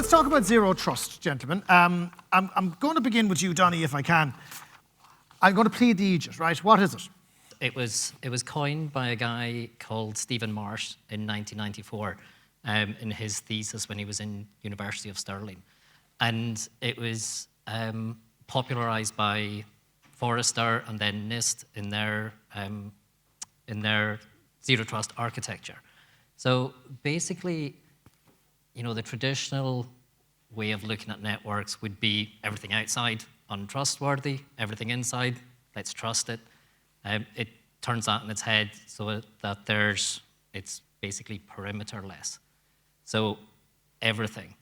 let's talk about zero trust, gentlemen. I'm going to begin with you, Donnie, if I can. I'm going to plead the aegis, right? What is it? It was coined by a guy called Stephen Marsh in 1994 in his thesis when he was in University of Stirling. And it was popularized by Forrester and then NIST in their zero trust architecture. So basically, you know, the traditional way of looking at networks would be everything outside untrustworthy, everything inside, let's trust it. It turns that on its head so that it's basically perimeterless. So everything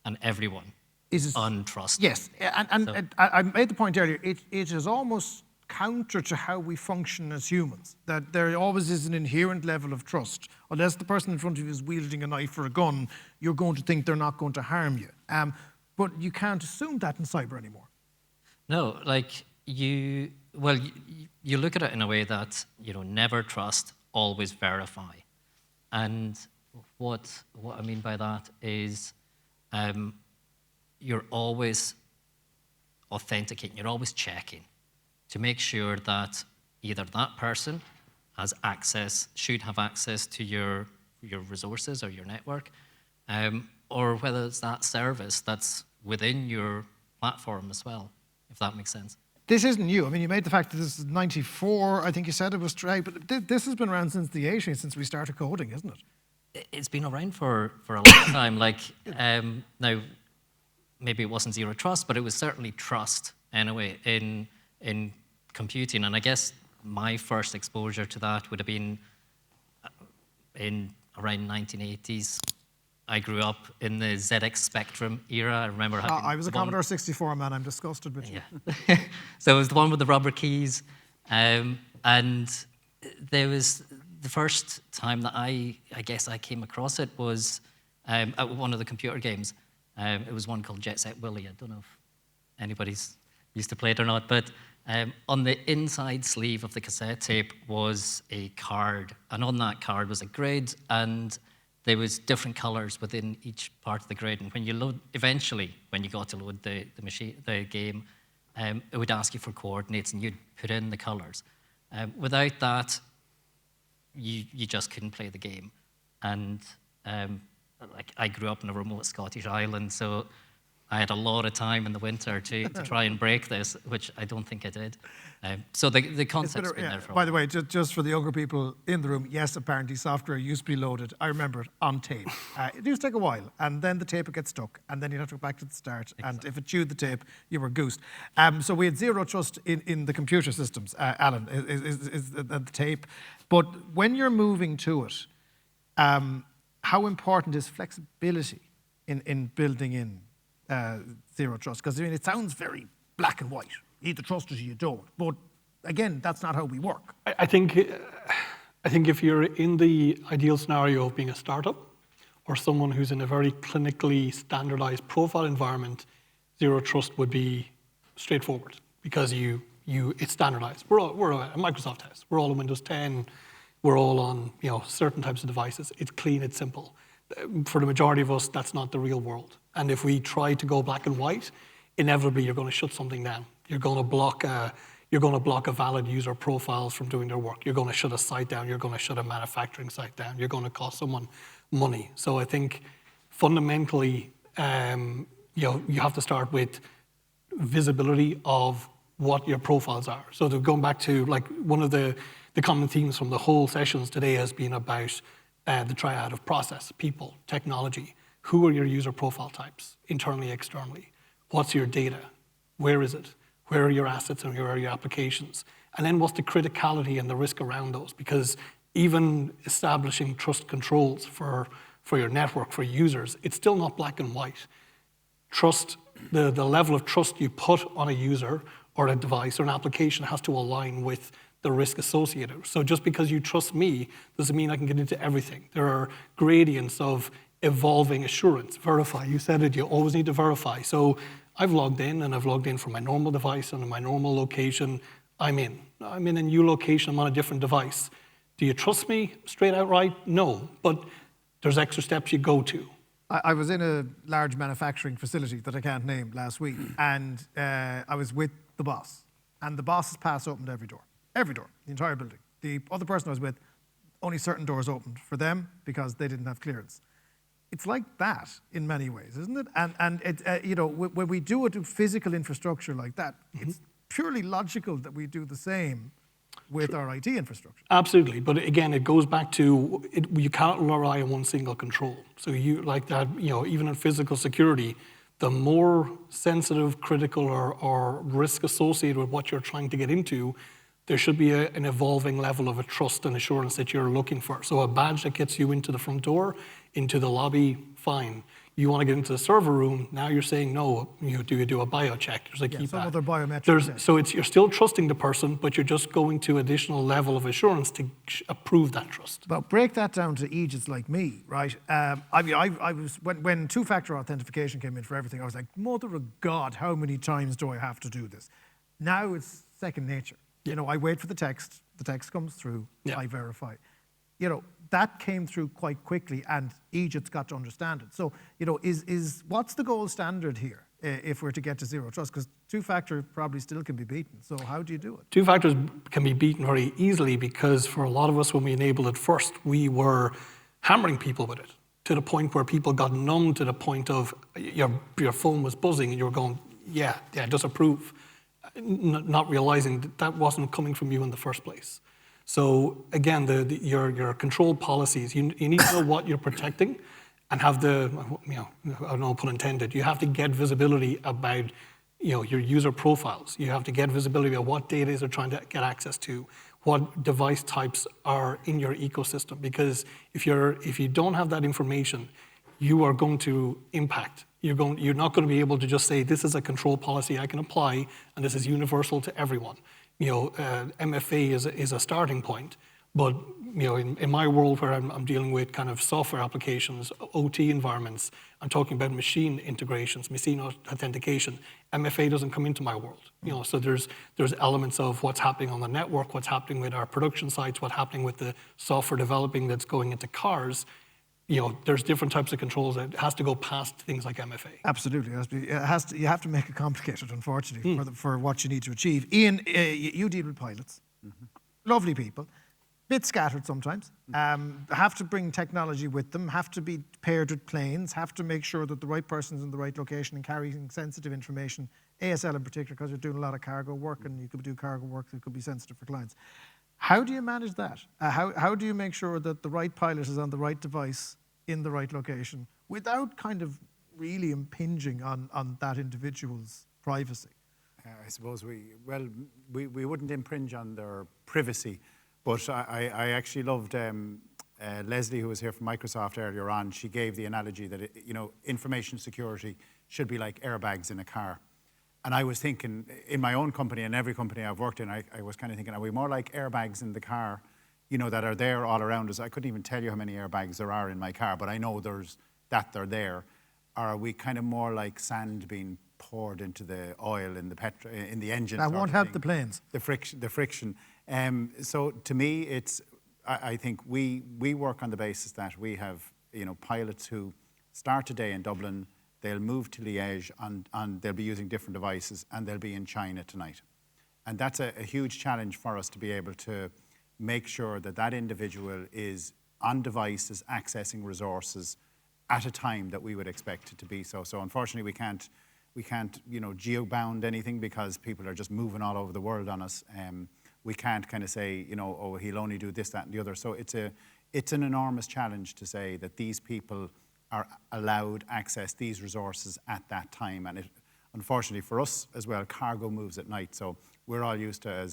and everyone is untrusted. Yes, and I made the point earlier, it is almost counter to how we function as humans, that there always is an inherent level of trust. Unless the person in front of you is wielding a knife or a gun, you're going to think they're not going to harm you. But you can't assume that in cyber anymore. No, like you look at it in a way that, you know, never trust, always verify. And what I mean by that is you're always authenticating, you're always checking to make sure that either that person has access, should have access to your resources or your network, or whether it's that service that's within your platform as well, if that makes sense. This isn't new. I mean, you made the fact that this is 94, I think you said it was right, but this has been around since the 80s, since we started coding, isn't it? It's been around for a long time. Like, now, maybe it wasn't zero trust, but it was certainly trust anyway in computing. And I guess my first exposure to that would have been in around 1980s. I grew up in the ZX Spectrum era. I remember having I was a Commodore 64 man. I'm disgusted with you. Yeah. So it was the one with the rubber keys. And there was the first time that I guess I came across it was at one of the computer games. It was one called Jet Set Willy. I don't know if anybody's used to play it or not, but on the inside sleeve of the cassette tape was a card, and on that card was a grid, and there was different colors within each part of the grid. And when you load, eventually, when you got to load the game, it would ask you for coordinates, and you'd put in the colors. Without that, you just couldn't play the game. And like I grew up in a remote Scottish island, so I had a lot of time in the winter to try and break this, which I don't think I did. So the concept's been there for a while. By the way, just for the younger people in the room, yes, apparently software used to be loaded. I remember it on tape. It used to take a while, and then the tape would get stuck, and then you'd have to go back to the start. Exactly. And if it chewed the tape, you were goosed. So we had zero trust in the computer systems, Allan, is the tape. But when you're moving to it, how important is flexibility in building in zero trust? Because I mean, it sounds very black and white. You either trust us or you don't. But again, that's not how we work. I think if you're in the ideal scenario of being a startup or someone who's in a very clinically standardized profile environment, zero trust would be straightforward because it's standardized. We're a Microsoft house. We're all on Windows 10. We're all on certain types of devices. It's clean. It's simple. For the majority of us, that's not the real world. And if we try to go black and white, inevitably you're going to shut something down. You're going to block a valid user profiles from doing their work. You're going to shut a site down. You're going to shut a manufacturing site down. You're going to cost someone money. So I think fundamentally, you have to start with visibility of what your profiles are. So going back to like one of the common themes from the whole sessions today has been about the triad of process, people, technology. Who are your user profile types, internally, externally? What's your data? Where is it? Where are your assets and where are your applications? And then what's the criticality and the risk around those? Because even establishing trust controls for your network, for users, it's still not black and white. Trust, the level of trust you put on a user or a device or an application has to align with the risk associated. So just because you trust me doesn't mean I can get into everything. There are gradients of evolving assurance. Verify, you said it, you always need to verify. So I've logged in, and I've logged in from my normal device and in my normal location. I'm in a new location, I'm on a different device. Do you trust me straight outright? No, but there's extra steps you go to. I was in a large manufacturing facility that I can't name last week, and I was with the boss. And the boss's pass opened every door, the entire building. The other person I was with, only certain doors opened for them because they didn't have clearance. It's like that in many ways, isn't it? And it, you know, when we do it to physical infrastructure like that, it's purely logical that we do the same with our IT infrastructure. Absolutely, but again, it goes back to you can't rely on one single control. So you like that, you know, even in physical security, the more sensitive, critical, or risk associated with what you're trying to get into, there should be an evolving level of a trust and assurance that you're looking for. So a badge that gets you into the front door, into the lobby, fine. You want to get into the server room, now you're saying no. Do you do a bio check? There's a keypad. Some other biometric. So you're still trusting the person, but you're just going to additional level of assurance to approve that trust. But break that down to Aegis like me, right? I mean, I was when two-factor authentication came in for everything, I was like, mother of God, how many times do I have to do this? Now it's second nature. You know, I wait for the text comes through, I verify. You know, that came through quite quickly, and Aegis got to understand it. So, you know, what's the gold standard here if we're to get to zero trust? Because two-factor probably still can be beaten. So how do you do it? Two factors can be beaten very easily because for a lot of us, when we enabled it first, we were hammering people with it to the point where people got numb to the point of your phone was buzzing and you were going, yeah, disapprove, not realizing that wasn't coming from you in the first place. So again, your control policies, you need to know what you're protecting and have the, you know, I don't know, pun intended, you have to get visibility about, you know, your user profiles. You have to get visibility about what data they're trying to get access to, what device types are in your ecosystem. Because if you don't have that information, you are going to impact. You're not going to be able to just say, this is a control policy I can apply, and this is universal to everyone. You know, MFA is a starting point, but you know, in my world where I'm dealing with kind of software applications, OT environments, I'm talking about machine integrations, machine authentication. MFA doesn't come into my world. You know, so there's elements of what's happening on the network, what's happening with our production sites, what's happening with the software developing that's going into cars. You know, there's different types of controls that has to go past things like MFA. Absolutely, you have to make it complicated, unfortunately, for what you need to achieve. Ian, you deal with pilots, lovely people, bit scattered sometimes. Have to bring technology with them, have to be paired with planes, have to make sure that the right person's in the right location and carrying sensitive information. ASL in particular, because you're doing a lot of cargo work, and you could do cargo work that could be sensitive for clients. How do you manage that? How do you make sure that the right pilot is on the right device in the right location without kind of really impinging on that individual's privacy? I suppose we wouldn't impinge on their privacy, but I actually loved Leslie, who was here from Microsoft earlier on. She gave the analogy that you know, information security should be like airbags in a car. And I was thinking, in my own company and every company I've worked in, I was kind of thinking, are we more like airbags in the car, you know, that are there all around us? I couldn't even tell you how many airbags there are in my car, but I know they're there. Or are we kind of more like sand being poured into the oil in the engine? That won't help the planes. The friction. So to me, I think we work on the basis that we have, you know, pilots who start today in Dublin. They'll move to Liège and they'll be using different devices, and they'll be in China tonight. And that's a huge challenge for us to be able to make sure that that individual is on devices, accessing resources at a time that we would expect it to be so. So unfortunately, we can't, you know, geo-bound anything because people are just moving all over the world on us. We can't kind of say, you know, oh, he'll only do this, that, and the other. So it's an enormous challenge to say that these people are allowed access these resources at that time. And unfortunately for us as well, cargo moves at night. So we're all used to,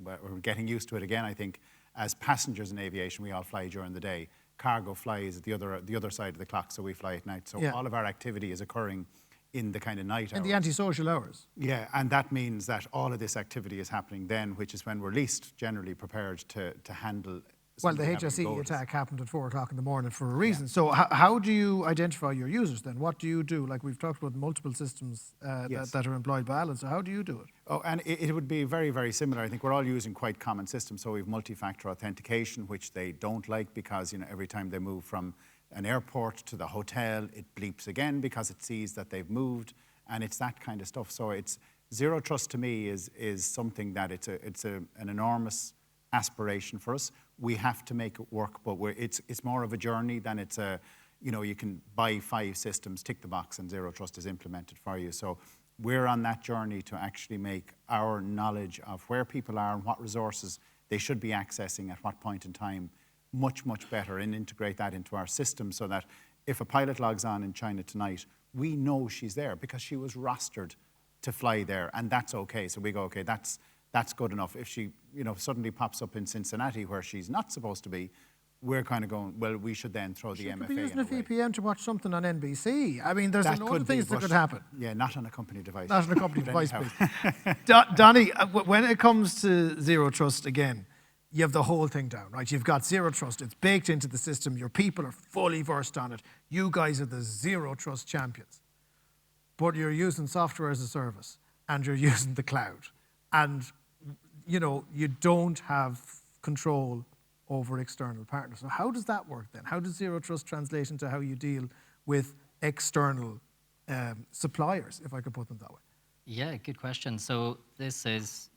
we're getting used to it again, I think. As passengers in aviation, we all fly during the day. Cargo flies at the other side of the clock, so we fly at night. So all of our activity is occurring in the kind of night hours. In the antisocial hours. Yeah, and that means that all of this activity is happening then, which is when we're least generally prepared to handle. Well, the HSE attack happened at 4 o'clock in the morning for a reason. So how do you identify your users then? What do you do? Like we've talked about multiple systems that are employed by Allan. So how do you do it? Oh, and it would be very, very similar. I think we're all using quite common systems. So we have multi-factor authentication, which they don't like because, you know, every time they move from an airport to the hotel, it bleeps again because it sees that they've moved, and it's that kind of stuff. So it's zero trust to me is something that it's an enormous aspiration for us. We have to make it work, but it's more of a journey than it's a, you can buy 5 systems, tick the box, and zero trust is implemented for you. So we're on that journey to actually make our knowledge of where people are and what resources they should be accessing at what point in time much, much better, and integrate that into our system so that if a pilot logs on in China tonight, we know she's there because she was rostered to fly there, and that's okay. So we go, okay, that's good enough. If she, suddenly pops up in Cincinnati where she's not supposed to be, we're kind of going, well, we should then throw the MFA in. She could be using a away. VPN to watch something on NBC. I mean, there's a lot of things that could happen. Yeah, not on a company device. Not on a company device, please. Donnie, when it comes to zero trust, again, you have the whole thing down, right? You've got zero trust. It's baked into the system. Your people are fully versed on it. You guys are the zero trust champions. But you're using software as a service, and you're using the cloud. And, you don't have control over external partners. So how does that work then? How does zero trust translate into how you deal with external suppliers, if I could put them that way? Yeah, good question. So this is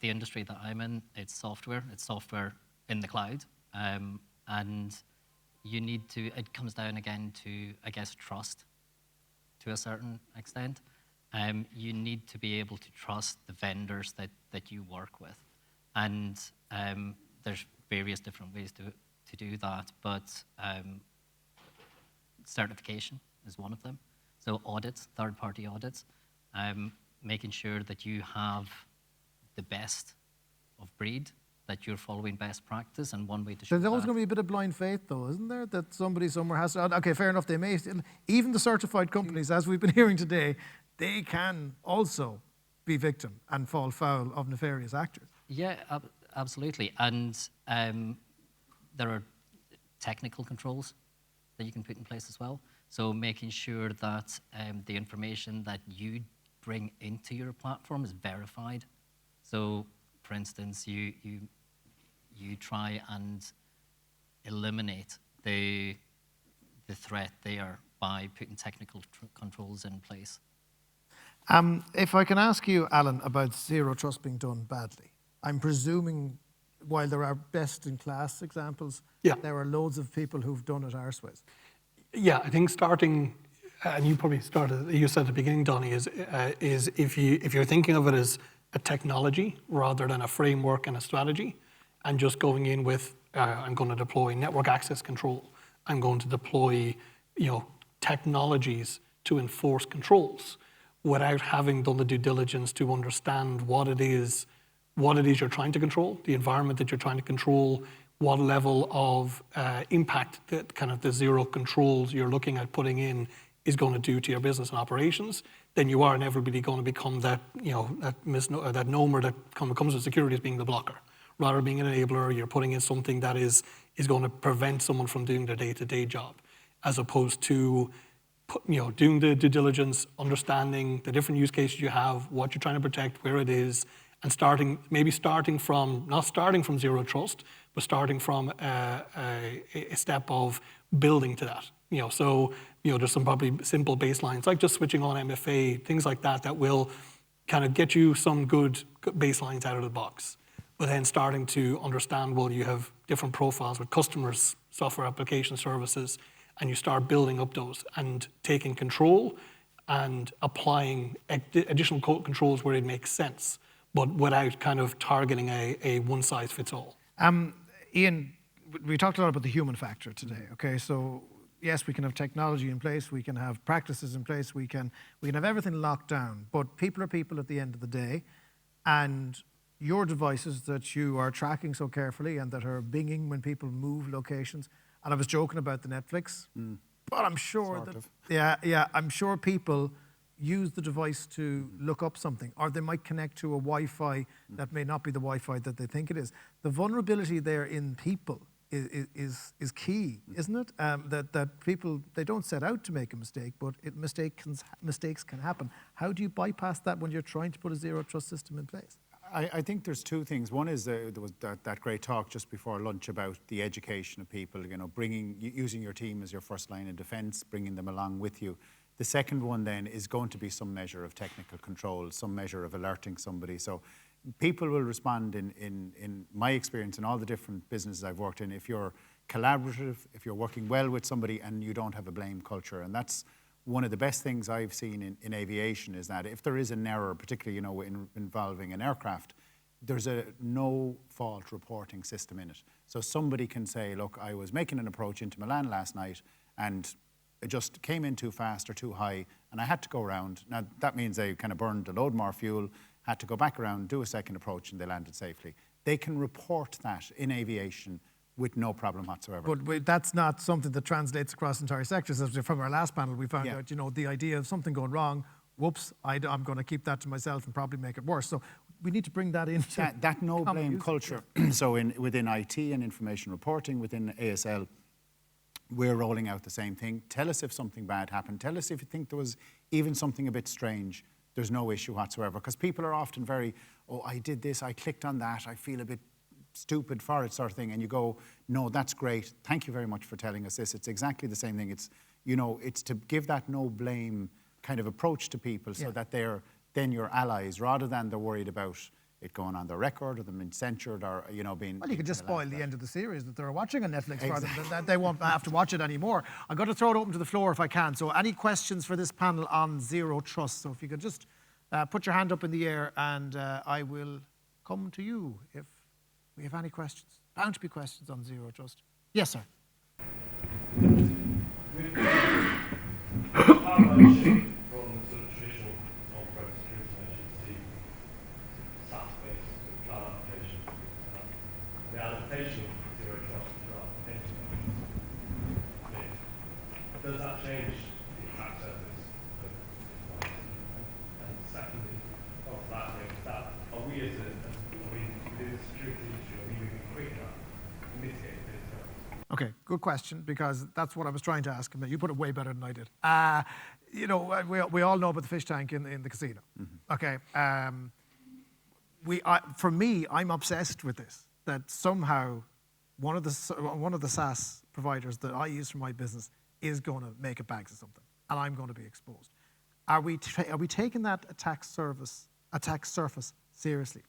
the industry that I'm in. It's software in the cloud. And you need to, it comes down again to, I guess, trust to a certain extent. You need to be able to trust the vendors that you work with. And there's various different ways to do that, but certification is one of them. So audits, third-party audits, making sure that you have the best of breed, that you're following best practice, and one way to show There's always that. going to be a bit of blind faith, though, isn't there? That somebody somewhere has to. Okay, fair enough. They may. Even the certified companies, as we've been hearing today, they can also be victim and fall foul of nefarious actors. Yeah, absolutely. And there are technical controls that you can put in place as well. So making sure that the information that you bring into your platform is verified. So, for instance, you try and eliminate the threat there by putting technical controls in place. If I can ask you, Allan, about zero trust being done badly, I'm presuming while there are best-in-class examples, there are loads of people who've done it arseways. Yeah, I think starting, and you probably started, you said at the beginning, Donnie, is if you're thinking of it as a technology rather than a framework and a strategy, and just going in with, I'm going to deploy network access control, I'm going to deploy, technologies to enforce controls, without having done the due diligence to understand what it is you're trying to control, the environment that you're trying to control, what level of impact that kind of the zero controls you're looking at putting in is going to do to your business and operations, then you are inevitably going to become that, that nomer that comes with security as being the blocker. Rather than being an enabler, you're putting in something that is going to prevent someone from doing their day-to-day job, as opposed to doing the due diligence, understanding the different use cases you have, what you're trying to protect, where it is, and not starting from zero trust, but starting from a step of building to that. There's some probably simple baselines, like just switching on MFA, things like that, that will kind of get you some good baselines out of the box. But then starting to understand, well, you have different profiles with customers, software application services, and you start building up those and taking control and applying additional controls where it makes sense, but without kind of targeting a one-size-fits-all. Ian, we talked a lot about the human factor today, okay? So yes, we can have technology in place, we can have practices in place, we can have everything locked down, but people are people at the end of the day, and your devices that you are tracking so carefully and that are binging when people move locations, and I was joking about the Netflix, but I'm sure I'm sure people use the device to look up something, or they might connect to a Wi-Fi that may not be the Wi-Fi that they think it is. The vulnerability there in people is key, isn't it? That people, they don't set out to make a mistake, but mistakes can happen. How do you bypass that when you're trying to put a zero trust system in place? I think there's two things. One is there was that great talk just before lunch about the education of people, using your team as your first line of defense, bringing them along with you. The second one then is going to be some measure of technical control, some measure of alerting somebody. So people will respond in my experience in all the different businesses I've worked in, if you're collaborative, if you're working well with somebody and you don't have a blame culture. And that's one of the best things I've seen in aviation, is that if there is an error, particularly involving an aircraft, there's a no fault reporting system in it. So somebody can say, look, I was making an approach into Milan last night and it just came in too fast or too high and I had to go around. Now that means they kind of burned a load more fuel, had to go back around, do a second approach, and they landed safely. They can report that in aviation with no problem whatsoever. But that's not something that translates across entire sectors. As from our last panel, we found out, the idea of something going wrong, whoops, I'm going to keep that to myself and probably make it worse. So we need to bring that into that no blame culture. So within IT and information reporting, within ASL, we're rolling out the same thing. Tell us if something bad happened. Tell us if you think there was even something a bit strange. There's no issue whatsoever. Because people are often very, I did this, I clicked on that, I feel a bit stupid for it, sort of thing, and you go, no, that's great, thank you very much for telling us this. It's exactly the same thing. It's it's to give that no blame kind of approach to people, so that they're then your allies, rather than they're worried about it going on their record or them being censured or being. Well, you could just spoil the end of the series that they're watching on Netflix for them, that they won't have to watch it anymore. I'm going to throw it open to the floor if I can. So any questions for this panel on zero trust? So if you could just put your hand up in the air and I will come to you if we have any questions. Bound to be questions on zero trust. Yes, sir. From sort of traditional on-prem security measures to SaaS-based cloud application, the adaptation of zero trust to our application. Does that change the attack surface? And secondly, after that, are we within the security industry, are we moving quick enough to mitigate this? Okay, good question, because that's what I was trying to ask him. You put it way better than I did. We all know about the fish tank in the casino. Mm-hmm. Okay, for me, I'm obsessed with this. That somehow one of the SaaS providers that I use for my business is going to make a bags of something, and I'm going to be exposed. Are we taking that attack surface seriously?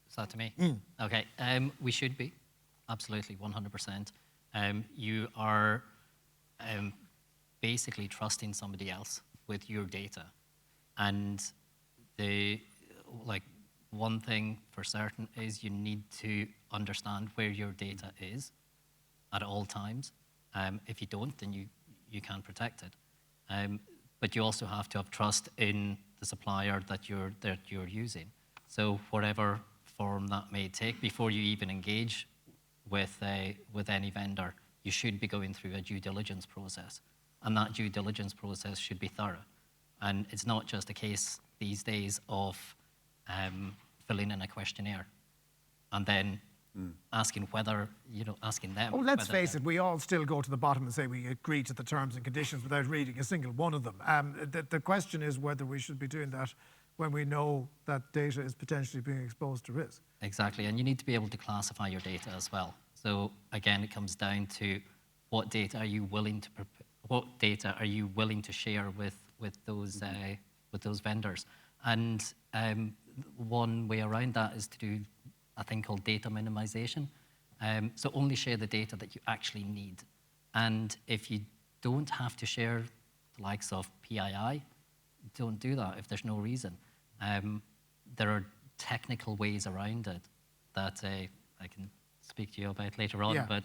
Is that to me? Okay, we should be. Absolutely, 100%. You are basically trusting somebody else with your data. And one thing for certain is you need to understand where your data is at all times. If you don't, then you can't protect it. But you also have to have trust in the supplier that you're using. So whatever form that may take, before you even engage with any vendor, you should be going through a due diligence process. And that due diligence process should be thorough. And it's not just a case these days of filling in a questionnaire and then asking asking them. Oh, let's face it, we all still go to the bottom and say we agree to the terms and conditions without reading a single one of them. The question is whether we should be doing that when we know that data is potentially being exposed to risk. Exactly, and you need to be able to classify your data as well. So again, it comes down to what data are you willing to share with those vendors. And one way around that is to do a thing called data minimization. So only share the data that you actually need. And if you don't have to share the likes of PII, don't do that if there's no reason. There are technical ways around it that I can speak to you about later on, but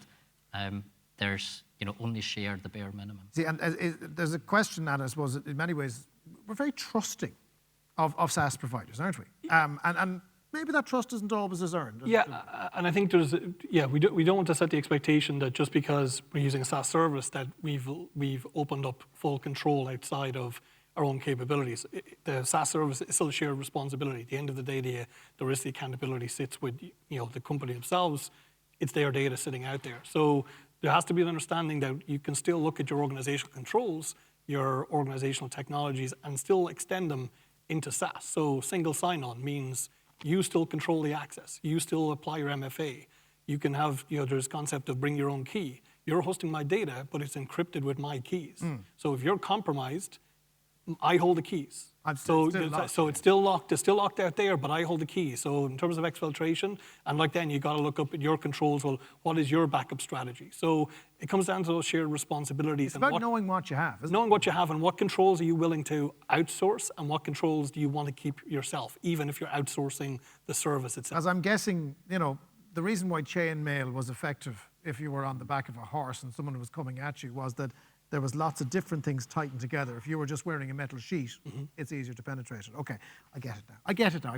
there's, only share the bare minimum. See, and there's a question, and I suppose in many ways, we're very trusting of SaaS providers, aren't we? And maybe that trust isn't always as earned. Yeah, and I think we don't want to set the expectation that just because we're using a SaaS service that we've opened up full control outside of our own capabilities. The SaaS service is still a shared responsibility. At the end of the day, the risk, the accountability sits with the company themselves. It's their data sitting out there. So there has to be an understanding that you can still look at your organizational controls, your organizational technologies, and still extend them into SaaS. So single sign-on means you still control the access. You still apply your MFA. You can have, there's concept of bring your own key. You're hosting my data, but it's encrypted with my keys. So if you're compromised, I hold the keys. It's still locked. It's still locked out there, but I hold the keys. So in terms of exfiltration, and like then you got to look up at your controls. Well, what is your backup strategy? So it comes down to those shared responsibilities. It's about knowing what you have, isn't it? Knowing what you have and what controls are you willing to outsource and what controls do you want to keep yourself, even if you're outsourcing the service itself. As I'm guessing, the reason why chainmail was effective if you were on the back of a horse and someone was coming at you was that there was lots of different things tightened together. If you were just wearing a metal sheet, it's easier to penetrate it. Okay, I get it now.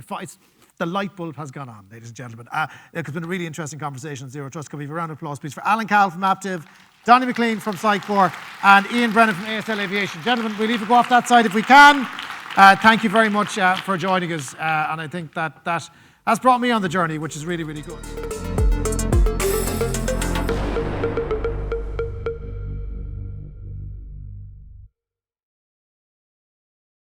The light bulb has gone on, ladies and gentlemen. It's been a really interesting conversation on Zero Trust. Can we have a round of applause, please, for Allan Cahill from Aptiv, Donnie Macclean from Sitecore, and Ian Brennan from ASL Aviation. Gentlemen, we'll leave it go off that side if we can. Thank you very much for joining us. And I think that has brought me on the journey, which is really, really good.